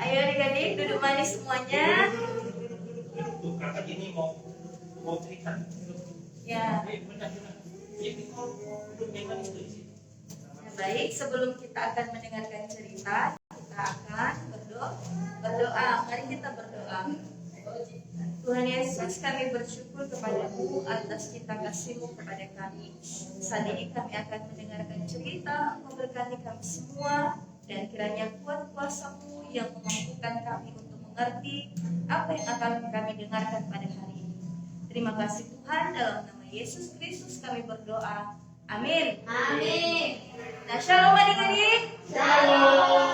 Ayo adik-adik duduk manis semuanya. Kakak ini mau cerita. Ya. Baik, sebelum kita akan mendengarkan cerita, kita akan berdoa. Mari kita berdoa. Tuhan Yesus, kami bersyukur kepada-Mu atas cinta kasih-Mu kepada kami. Saat ini kami akan mendengarkan cerita, memberkati kami semua, dan kiranya kuat kuasa-Mu yang memampukan kami untuk mengerti apa yang akan kami dengarkan pada hari ini. Terima kasih Tuhan, dalam nama Yesus Kristus kami berdoa. Amin. Amin. Nah, shalom adik-adik. Shalom.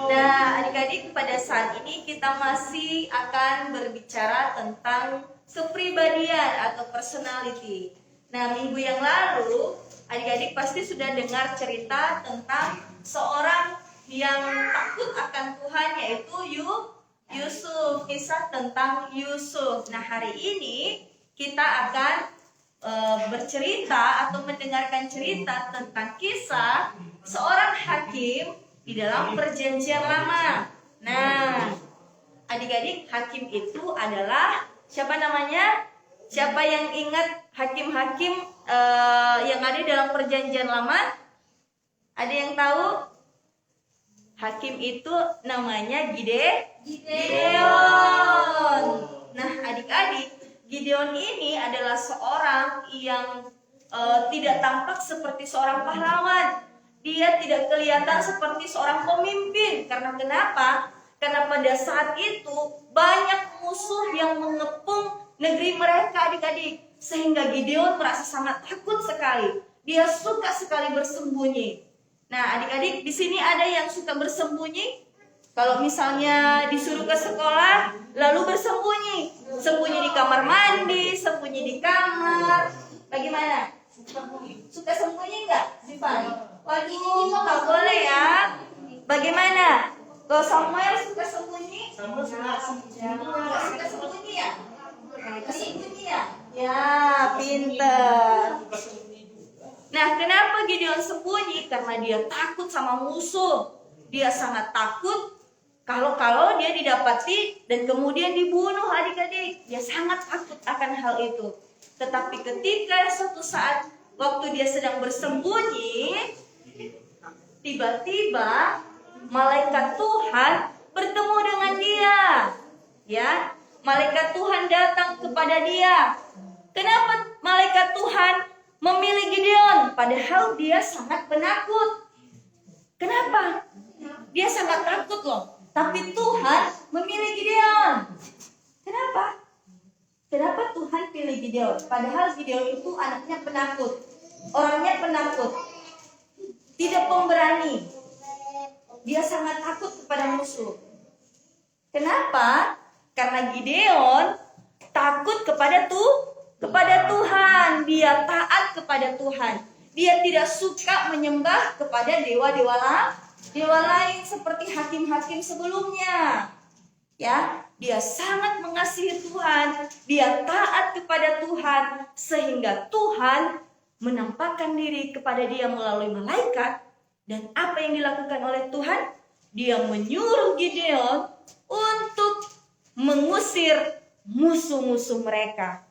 Nah, adik-adik, pada saat ini kita masih akan berbicara tentang kepribadian atau personality. Nah, minggu yang lalu adik-adik pasti sudah dengar cerita tentang seorang yang takut akan Tuhan, yaitu Yusuf. Kisah tentang Yusuf. Nah, hari ini kita akan bercerita atau mendengarkan cerita tentang kisah seorang hakim di dalam perjanjian lama. Nah, adik-adik, hakim itu adalah siapa namanya? Siapa yang ingat hakim-hakim yang ada dalam perjanjian lama? Ada yang tahu? Hakim itu namanya Gideon. Nah, adik-adik, Gideon ini adalah seorang yang tidak tampak seperti seorang pahlawan. Dia tidak kelihatan seperti seorang pemimpin. Karena kenapa? Karena pada saat itu banyak musuh yang mengepung negeri mereka, adik-adik. Sehingga Gideon merasa sangat takut sekali. Dia suka sekali bersembunyi. Nah, adik-adik, di sini ada yang suka bersembunyi? Kalau misalnya disuruh ke sekolah, lalu bersembunyi. Sembunyi di kamar mandi, sembunyi di kamar. Bagaimana? Suka sembunyi nggak, Zivan? Waduh, nggak boleh ya. Bagaimana? Kalau Samuel suka sembunyi? Nggak suka sembunyi ya? Kesembunyi ya? Ya, pinter. Nah, kenapa Gideon sembunyi? Karena dia takut sama musuh. Dia sangat takut kalau dia didapati dan kemudian dibunuh adik-adik. Dia sangat takut akan hal itu. Tetapi ketika suatu saat waktu dia sedang bersembunyi, tiba-tiba malaikat Tuhan bertemu dengan dia. Ya, malaikat Tuhan datang kepada dia. Kenapa malaikat Tuhan memilih Gideon padahal dia sangat penakut? Kenapa? Dia sangat takut loh. Tapi Tuhan memilih Gideon. Kenapa? Kenapa Tuhan pilih Gideon? Padahal Gideon itu anaknya penakut. Orangnya penakut. Tidak pemberani. Dia sangat takut kepada musuh. Kenapa? Karena Gideon takut kepada Tuhan. Dia taat kepada Tuhan. Dia tidak suka menyembah kepada dewa-dewa lain seperti hakim-hakim sebelumnya. Ya, dia sangat mengasihi Tuhan, dia taat kepada Tuhan sehingga Tuhan menampakkan diri kepada dia melalui malaikat. Dan apa yang dilakukan oleh Tuhan? Dia menyuruh Gideon untuk mengusir musuh-musuh mereka,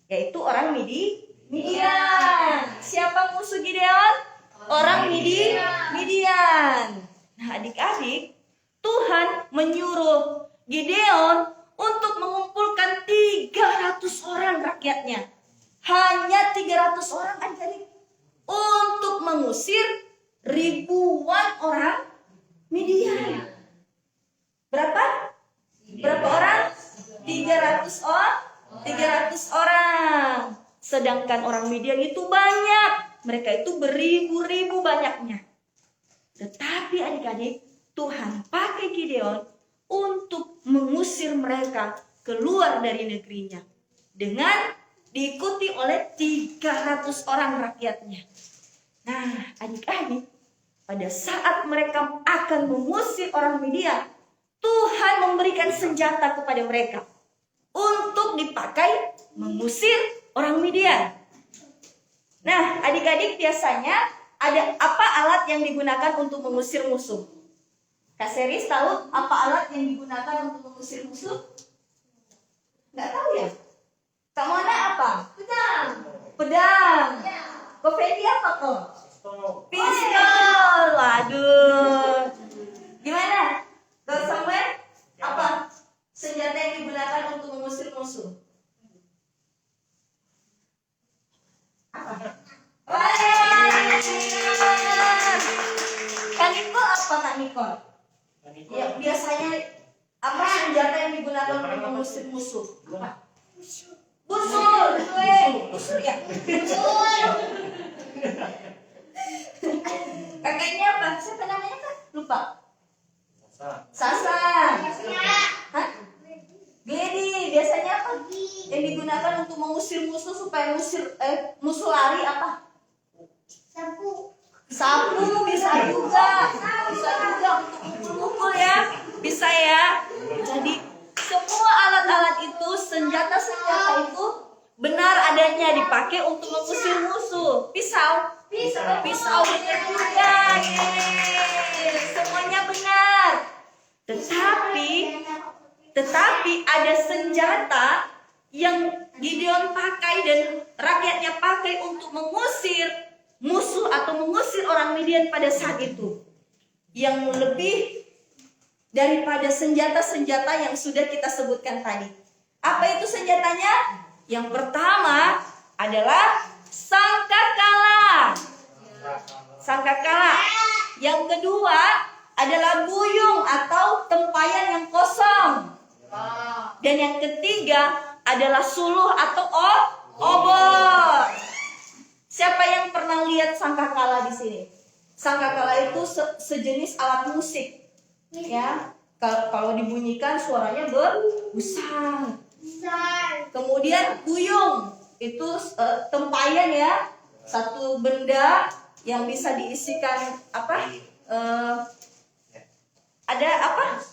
yaitu orang Midian. Siapa musuh Gideon? Orang Midian. Nah, adik-adik, Tuhan menyuruh Gideon untuk mengumpulkan 300 orang rakyatnya. Hanya 300 orang adik-adik untuk mengusir ribuan orang Midian. Berapa? Berapa orang? 300 orang. 300 orang. Sedangkan orang Midian itu banyak. Mereka itu beribu-ribu banyaknya. Tetapi adik-adik, Tuhan pakai Gideon untuk mengusir mereka keluar dari negerinya. Dengan diikuti oleh 300 orang rakyatnya. Nah, adik-adik, pada saat mereka akan mengusir orang Midian, Tuhan memberikan senjata kepada mereka untuk dipakai mengusir orang Midian. Nah, adik-adik, biasanya ada apa alat yang digunakan untuk mengusir musuh? Kak Seris tahu apa alat yang digunakan untuk mengusir musuh? Nggak tahu ya? Kak Mona apa? Pedang. Kok Fendi apa kok? Pistol. Waduh. Gimana? Kak Samuel apa senjata yang digunakan untuk mengusir musuh? Apa? Kak Nicole apa Kak Nicole? Ya, biasanya apa senjata yang digunakan untuk mengusir musuh? Apa? Busur. Busur ya? Busur. Kakaknya apa? Siapa namanya Kak? Lupa. Sasa. Hah? Gedi. Biasanya apa? Yang digunakan untuk mengusir musuh supaya musuh lari apa? Sapu bisa juga untuk mukul ya, bisa ya. Jadi semua alat-alat itu, senjata-senjata itu benar adanya dipakai untuk mengusir musuh. Pisau benar juga, semuanya benar. Tetapi ada senjata yang Gideon pakai dan rakyatnya pakai untuk mengusir musuh atau mengusir orang Midian pada saat itu, yang lebih daripada senjata-senjata yang sudah kita sebutkan tadi. Apa itu senjatanya? Yang pertama adalah sangkakala. Yang kedua adalah buyung atau tempayan yang kosong. Dan yang ketiga adalah suluh atau obor. Siapa yang pernah lihat sangkakala di sini? Sangkakala itu sejenis alat musik, ya. Kalau dibunyikan suaranya besar. Kemudian buyung itu tempayan ya, satu benda yang bisa diisikan apa? Ada apa?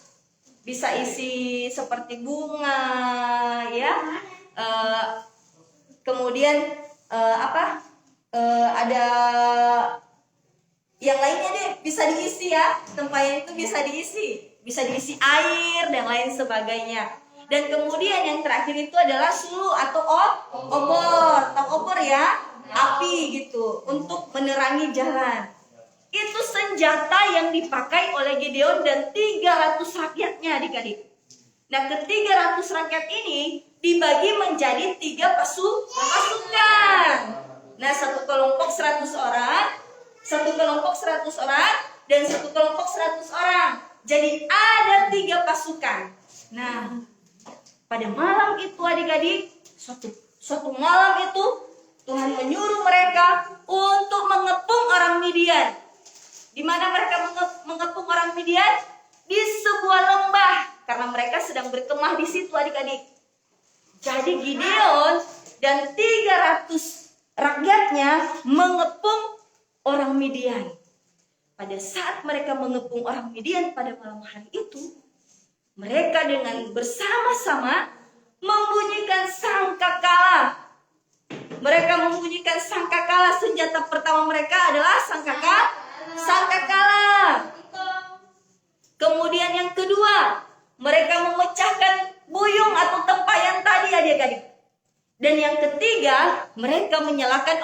Bisa isi seperti bunga, ya. Eh, kemudian ada yang lainnya deh, bisa diisi ya, tempayan itu bisa diisi air dan lain sebagainya. Dan kemudian yang terakhir itu adalah sulu atau obor. Tahu obor ya? Api gitu, untuk menerangi jalan. Itu senjata yang dipakai oleh Gideon dan 300 rakyatnya, adik-adik. Nah, ke-300 rakyat ini dibagi menjadi 3 pasukan. Nah, satu kelompok 100 orang, satu kelompok 100 orang, dan satu kelompok 100 orang. Jadi ada 3 pasukan. Nah, pada malam itu adik-adik, suatu malam itu Tuhan menyuruh mereka untuk mengepung orang Midian. Di mana mereka mengepung orang Midian? Di sebuah lembah, karena mereka sedang berkemah di situ adik-adik. Jadi Gideon dan 300 rakyatnya mengepung orang Midian. Pada saat mereka mengepung orang Midian pada malam hari itu, mereka dengan bersama-sama membunyikan sangkakala. Mereka membunyikan sangkakala. Senjata pertama mereka adalah sangkakala. Kemudian yang kedua, mereka memecahkan buyung atau tempayan tadi adik-adik. Dan yang ketiga, mereka menyalakan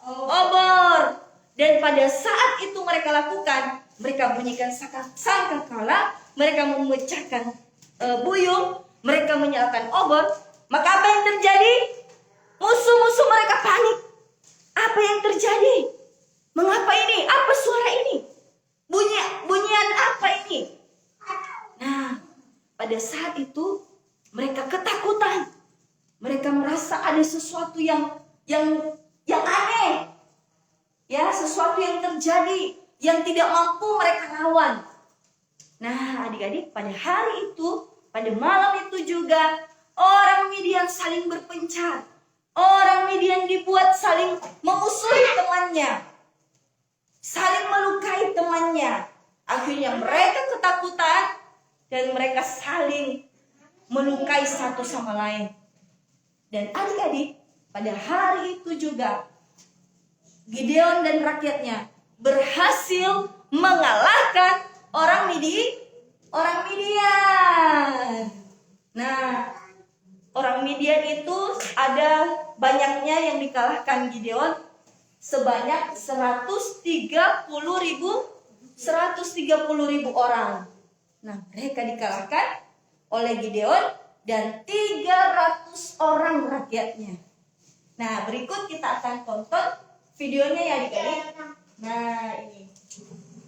obor. Dan pada saat itu mereka lakukan, mereka bunyikan sangkakala, mereka memecahkan buyung, mereka menyalakan obor. Maka apa yang terjadi? Musuh-musuh mereka panik. Apa yang terjadi? Mengapa ini? Apa suara ini? Bunyian apa ini? Nah, pada saat itu mereka ketakutan. Mereka merasa ada sesuatu yang aneh. Ya, sesuatu yang terjadi yang tidak mampu mereka lawan. Nah, adik-adik, pada hari itu, pada malam itu juga orang Midian saling berpencar. Orang Midian dibuat saling memusuhi temannya. Saling melukai temannya. Akhirnya mereka ketakutan dan mereka saling melukai satu sama lain. Dan adik-adik, pada hari itu juga Gideon dan rakyatnya berhasil mengalahkan orang Midian. Nah, orang Midian itu ada banyaknya yang dikalahkan Gideon, sebanyak 130.000 orang. Nah, mereka dikalahkan oleh Gideon dan 300 orang rakyatnya. Nah, berikut kita akan tonton videonya ya adik-adik. Nah, ini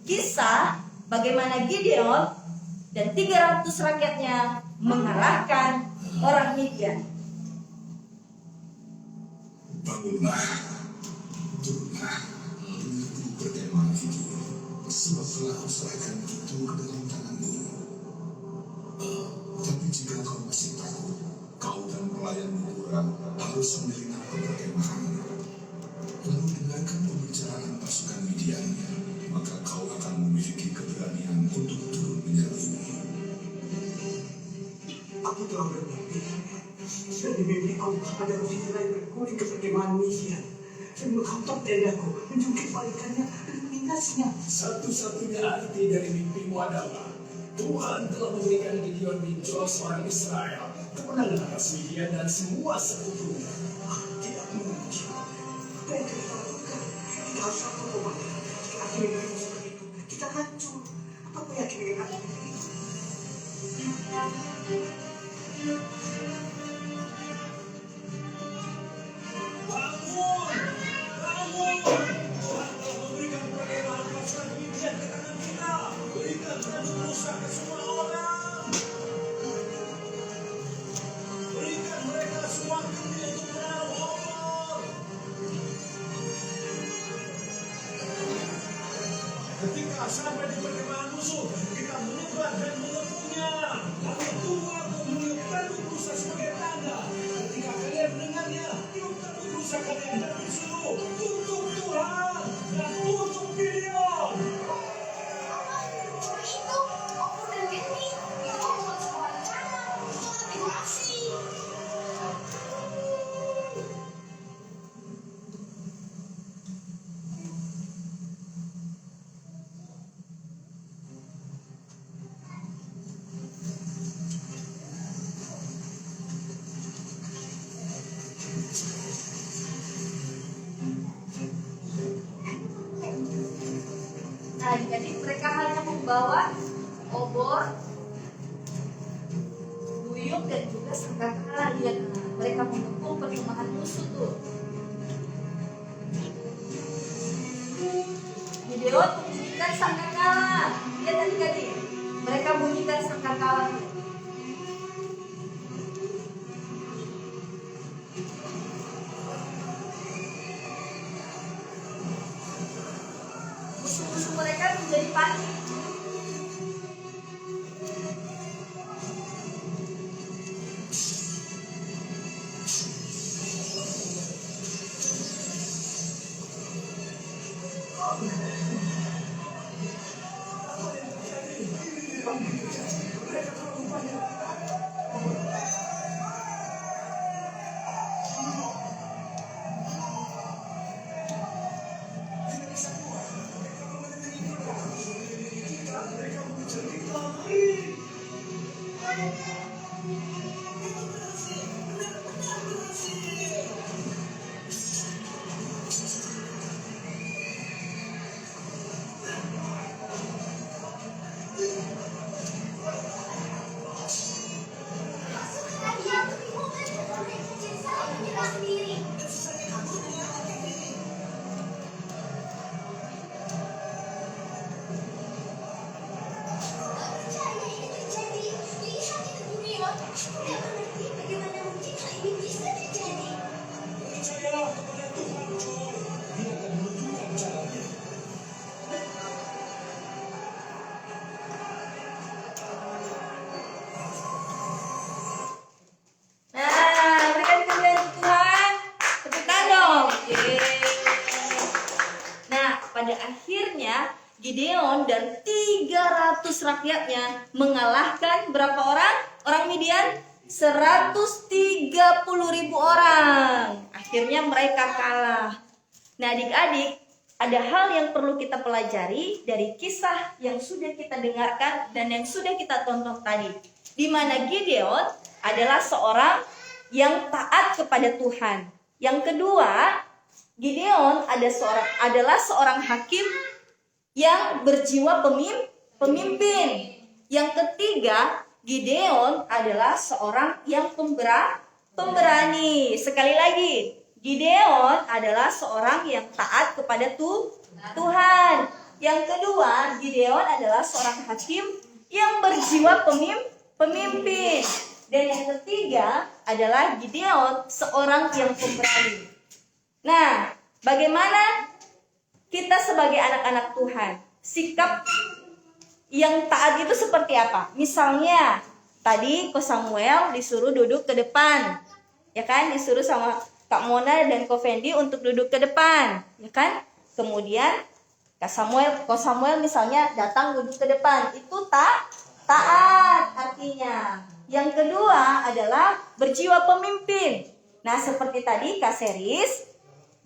kisah bagaimana Gideon dan 300 rakyatnya mengalahkan orang Midian. Bangunlah, turunlah, berkemah itu, sebab telah kuserahkan itu ke dalam tanganmu. Tapi jika kau masih takut, kau dan pelayanmu kurang harus menyelinap ke perkemahan. Lalu dengarkan pembicaraan pasukan Midian, maka kau akan memiliki keberanian untuk turun menyerbu. Aku telah bermimpi, dan di mimpi aku ada roh hilang berguling ke perkemahan Midian dan menghantam tendaku, menjungkit balikannya dan menindasnya. Satu-satunya arti dari mimpimu adalah Tuhan telah memberikan Gideon bin Joash orang Israel kemenangan atas Midian dan semua sekutunya. Tidak mungkin. Apa yang kita lakukan? Kita harus satu komandan. Jika aku mendengar seperti itu, kita hancur. Apa yakin dengan aku ini? Bangun! Bangun! Tuhan telah memberikan perkemahan pasukan Midian ke tangan kita. Berikan penunjuk Musa ke semua orang. Berikan mereka semua bukti untuk menaruh obor. Ketika sampai di perkemahan musuh, kita menyebar dan mengepungnya. Lalu Tuhan meniup penunjuk Musa sebagai obor, buyung, dan juga sangkakala. Lihat, mereka mendukung perkembangan musuh tuh. Gideon bunyikan sangkakala. Lihat adik-adik, mereka bunyikan sangkakala tuh. Musuh-musuh mereka menjadi panik. Pada akhirnya Gideon dan 300 rakyatnya mengalahkan berapa orang? Orang Midian? 130.000 orang. Akhirnya mereka kalah. Nah adik-adik, ada hal yang perlu kita pelajari dari kisah yang sudah kita dengarkan dan yang sudah kita tonton tadi. Di mana Gideon adalah seorang yang taat kepada Tuhan. Yang kedua, Gideon adalah seorang hakim yang berjiwa pemimpin. Yang ketiga, Gideon adalah seorang yang pemberani. Sekali lagi, Gideon adalah seorang yang taat kepada Tuhan. Yang kedua, Gideon adalah seorang hakim yang berjiwa pemimpin. Dan yang ketiga adalah Gideon seorang yang pemberani. Nah, bagaimana kita sebagai anak-anak Tuhan? Sikap yang taat itu seperti apa? Misalnya, tadi Ko Samuel disuruh duduk ke depan. Ya kan? Disuruh sama Kak Mona dan Ko Fendi untuk duduk ke depan. Ya kan? Kemudian Ko Samuel misalnya datang duduk ke depan. Itu taat artinya. Yang kedua adalah berjiwa pemimpin. Nah, seperti tadi Kak Seris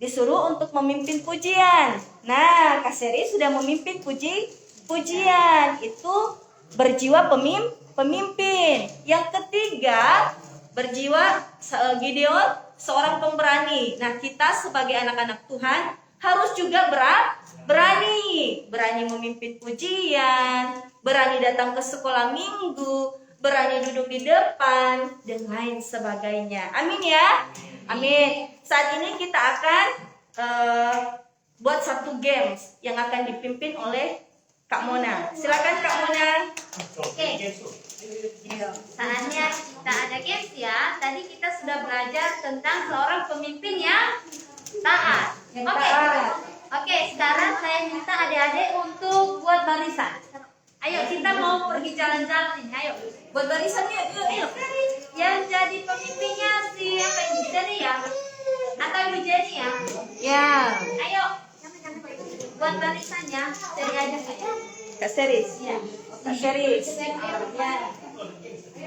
disuruh untuk memimpin pujian. Nah, Kak Seri sudah memimpin pujian. Itu berjiwa pemimpin. Yang ketiga, berjiwa Gideon seorang pemberani. Nah, kita sebagai anak-anak Tuhan harus juga berani memimpin pujian, berani datang ke sekolah minggu, berani duduk di depan, dan lain sebagainya. Amin ya. Amin. Saat ini kita akan buat satu games yang akan dipimpin oleh Kak Mona. Silakan Kak Mona. Oke. Saatnya kita ada games ya. Tadi kita sudah belajar tentang seorang pemimpin yang taat. Oke, sekarang saya minta adik-adik untuk buat barisan. Ayo, kita mau pergi jalan-jalan ini. Ayo, Buat barisan yuk. yang jadi pemimpinnya siapa? Ibu Jenny ya? Atau Ibu Jenny ya? Ya, Ayo, buat barisannya. Dari aja saya. Kak Seris. Ya. Kak Seris. Ya.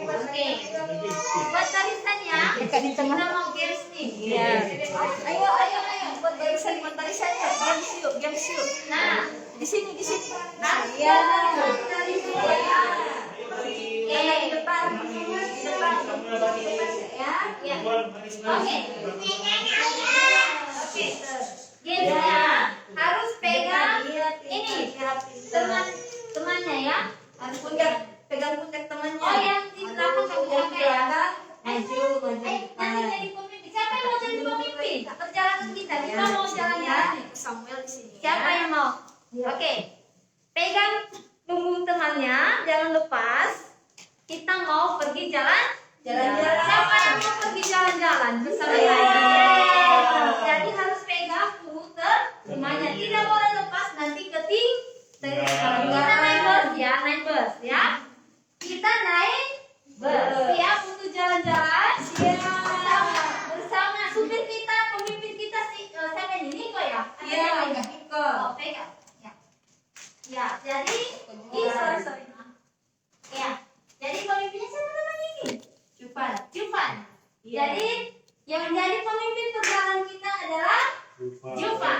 Oke. Buat barisannya. Kak di tengah. Kita mau games nih. Ya. Ayo. Buat barisan. Games yuk. Nah, Di sini. nah, Ya. dari sini. Oke. Di depan. Ya. Ya. Oke. Oke. Gamesnya harus pegang ini temannya ya. Harus pegang pundak temannya. Oh, yang di belakang kamu Yang pakai ya? maju Nanti jadi pemimpin. Siapa yang mau jadi pemimpin? Perjalanan kita mau jalan-jalan. Samuel di sini. Siapa yang mau? Oke. Pegang punggung temannya, jangan lepas. Kita mau pergi jalan-jalan. Siapa yang mau pergi jalan-jalan bersama saya? Jadi harus pegang punggung temannya. Tidak boleh lepas nanti kita naik bus ya, Kita naik bus. Siap untuk jalan-jalan? Siap. Bersama supir kita, pemimpin kita siapa ini? Niko ya? Iya, Oh, pegang. Ya. Ya, jadi ya. Jadi pemimpinnya siapa namanya ini? Jupan. Jadi yang menjadi pemimpin perjalanan kita adalah Jupan.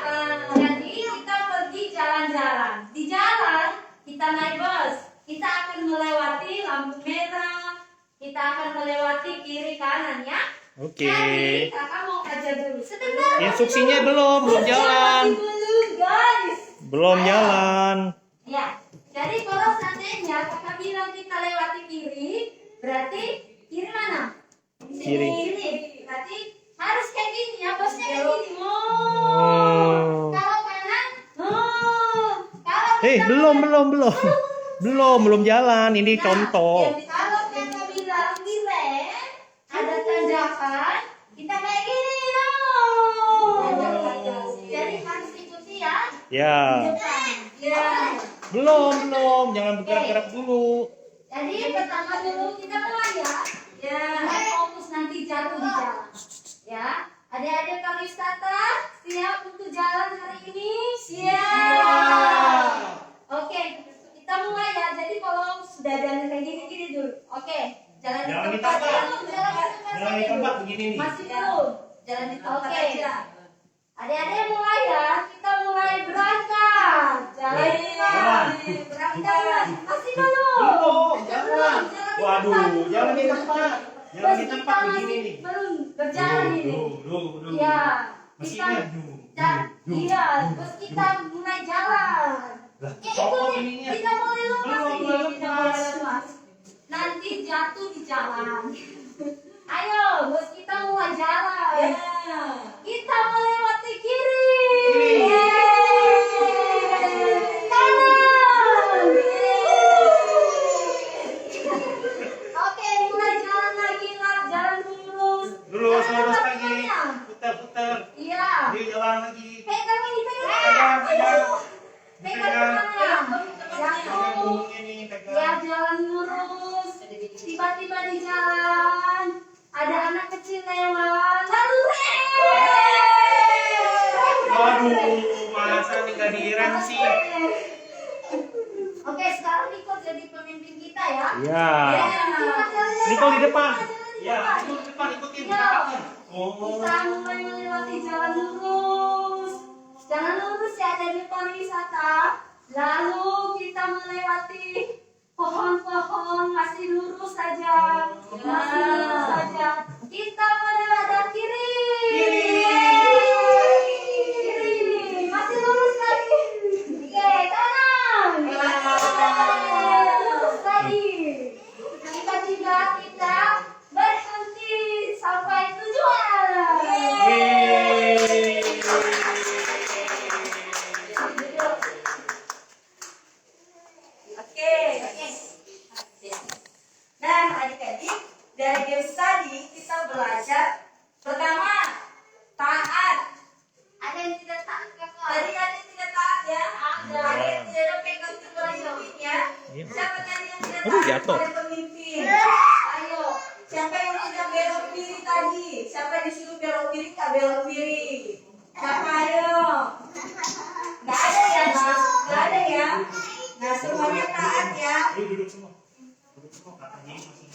Jadi kita pergi jalan-jalan. Di jalan kita naik bus. Kita akan melewati lampu merah. Kita akan melewati kiri kanan ya. Oke. Jadi kakak mau ajar dulu. Sebentar. Instruksinya belum jalan. Belum guys. Belum jalan. Ya, jadi kalau seandainya kakak bilang kita lewati kiri, berarti kiri mana? Kiri. Kiri. Berarti harus kayak gini ya, bosnya kayak gini. Oh. Kalau kanan, kalau kita Belum jalan. Ini contoh. Kalau kakak bilang di left, ada tanjakan, kita kayak gini. Jadi harus ikuti ya. Ya. Ya. Belum. Jangan bergerak-gerak dulu. Jadi pertama dulu kita mulai ya. Mulai fokus nanti jatuh di jalan. Ya. Adik-adik pariwisata siap untuk jalan hari ini? Siap. Oke, kita mulai ya. Jadi kalau sudah jalan kayak gini dulu. Oke, jalan di Jangan di tempat tempat. dulu. Jangan di tempat begini nih. Masih dulu. Jalan di tempat Oke. aja. Adik-adik mulai ya. Kita mulai berangkat. Jalan. Berangkat. Masih dulu. Belum, jalan. Jalan di Waduh, tempat. jalan di tempat. Jalan di tempat begini nih. Belum berjalan ini. Duh. Ya. Mesinnya Kita iya, terus kita mulai jalan. Lah, Ya kok itu ininya? tidak boleh lepas Belum, ini, belum tidak boleh lepas. Nanti jatuh di jalan. Ayo, bos kita mulai jalan. Kita melewati kiri. Kanan. Oke, mulai jalan lagi, jalan lurus. Lurus Jangan lepas lagi. tangannya. Putar. Iya. Dia jalan lagi. Pegang ini, pegang. Pegang. Pegang tangannya. Jatuh. Punggungnya nih, Ya, pegang. jalan lurus. Tiba-tiba di jalan ada anak kecil lewat. Lalu Waduh, masa nih gak direm sih? Oke, sekarang Niko jadi pemimpin kita ya. Ya. Kita jalan-jalan. Niko di depan. Kita jalan di Ya, depan. itu di depan ikutin Iya. kakaknya. Oh. Kita mulai melewati jalan lurus. Jalan lurus ya dari pariwisata. Lalu kita melewati pohon-pohon masih lurus saja. Masih lurus saja. Kita melewati kiri. Kiri. Masih lurus lagi. Oke, kanan. Lurus lagi. Tiba-tiba kita berhenti sampai tujuan. Oke. Nah, adik-adik, dari games tadi kita belajar pertama taat. Ada yang tidak taat kakak? Tadi ada yang tidak taat ya. Ada. Ada yang tidak pegang pemimpin ya. Iya. Siapa tadi yang tidak Aduh, taat jatuh. kepada pemimpin? Ayo. Siapa yang tidak belok kiri tadi? Siapa yang disuruh belok kiri tak belok kiri? Siapa ayo? Gak ada ya, gak ada ya. Nah, semuanya taat ya. Duduk semua. Kakaknya masih.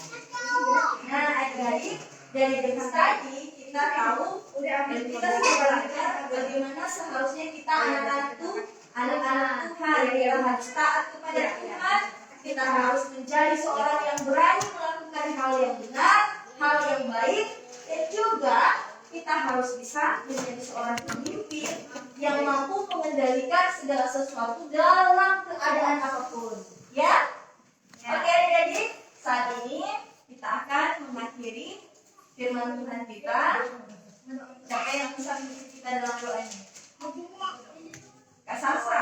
Nah, adik-adik, dari games tadi kita tahu dan kita sudah belajar bagaimana seharusnya kita anak-anak Tuhan. Kita harus taat kepada Tuhan. Kita harus menjadi seorang yang berani melakukan hal yang benar, hal yang baik, dan juga kita harus bisa menjadi seorang pemimpin yang mampu mengendalikan segala sesuatu dalam keadaan apapun. Ya? firman Tuhan kita. Siapa yang bisa mengikuti kita dalam doa ini? Kak Sasa.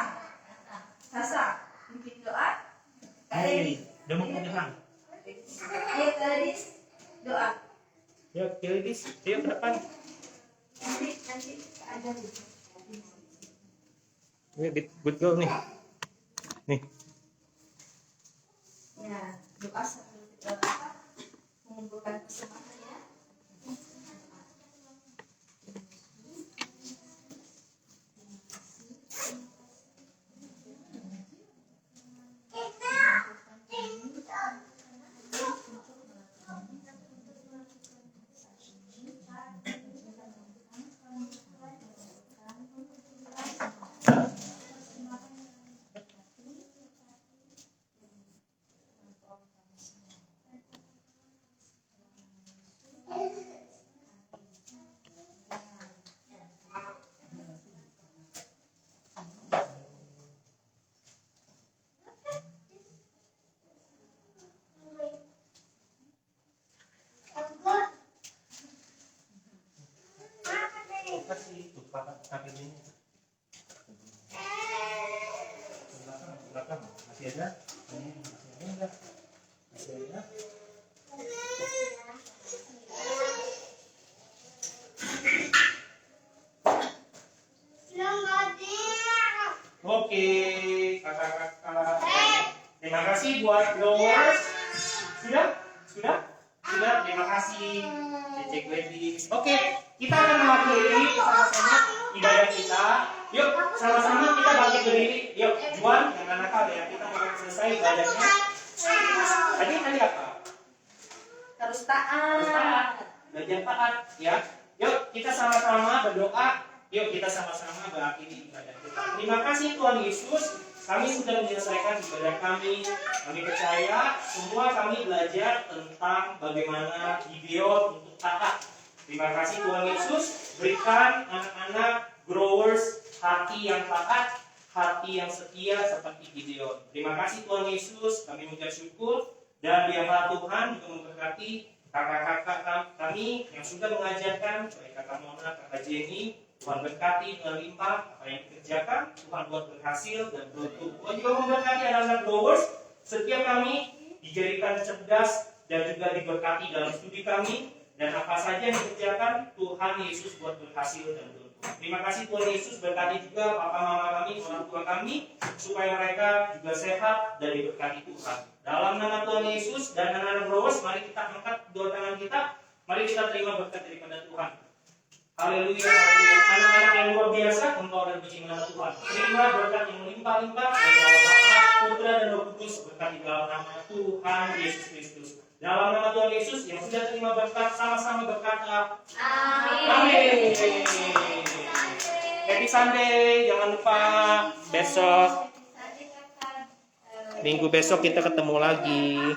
Sasa, mungkin doa. Kak Dedi. Udah mau pegang. Ayo Kak Dedi, doa. Yuk, Kildis, ayo ke depan. Nanti ada. Good girl nih. Nih. Ya, doa sambil kita mengumpulkan kesempatannya. Kasih tuh pakai ini. Belakang. Masih ada? Masih ada enggak? Masih ada? Oke, kakak-kakak. Terima kasih buat growers. Sudah? Terima kasih. Cek ladies. Oke, kita akan mengakhiri sama-sama ibadah kita. Yuk, sama-sama kita bangkit berdiri. Yuk, Juan, jangan nakal ya. Kita akan selesai ibadahnya. Tadi apa? Harus taat. Belajar taat, ya. Yuk, kita sama-sama berdoa. Yuk, kita sama-sama mengakhiri ibadah kita. Terima kasih Tuhan Yesus. Kami sudah menyelesaikan ibadah kami. Kami percaya semua kami belajar tentang bagaimana Gideon untuk taat. Terima kasih Tuhan Yesus. Berikan anak-anak growers hati yang taat, hati yang setia seperti Gideon. Terima kasih Tuhan Yesus. Kami mengucap syukur dan biarlah Tuhan juga memberkati kakak-kakak kami yang sudah mengajarkan, baik kakak Mona, kakak Jenny. Tuhan berkati dengan limpah apa yang dikerjakan, Tuhan buat berhasil dan beruntung. Tuhan juga memberkati anak-anak growers. Setiap kami dijadikan cerdas dan juga diberkati dalam studi kami, dan apa saja yang dikerjakan Tuhan Yesus buat berhasil dan beruntung. Terima kasih Tuhan Yesus. Berkati juga papa mama kami, orang tua kami, supaya mereka juga sehat dan diberkati Tuhan. Dalam nama Tuhan Yesus dan anak-anak growers, mari kita angkat kedua tangan kita. Mari kita terima berkat daripada Tuhan. Haleluya, haleluya. Anak-anak yang luar biasa, engkau dan puji nama Tuhan. Terima berkat yang melimpah-limpah dari Allah Bapa, Putra dan Roh Kudus, berkat di dalam nama Tuhan Yesus Kristus. Dalam nama Tuhan Yesus yang sudah terima berkat, sama-sama berkata Amin. Happy Sunday, jangan lupa besok, minggu besok kita ketemu lagi.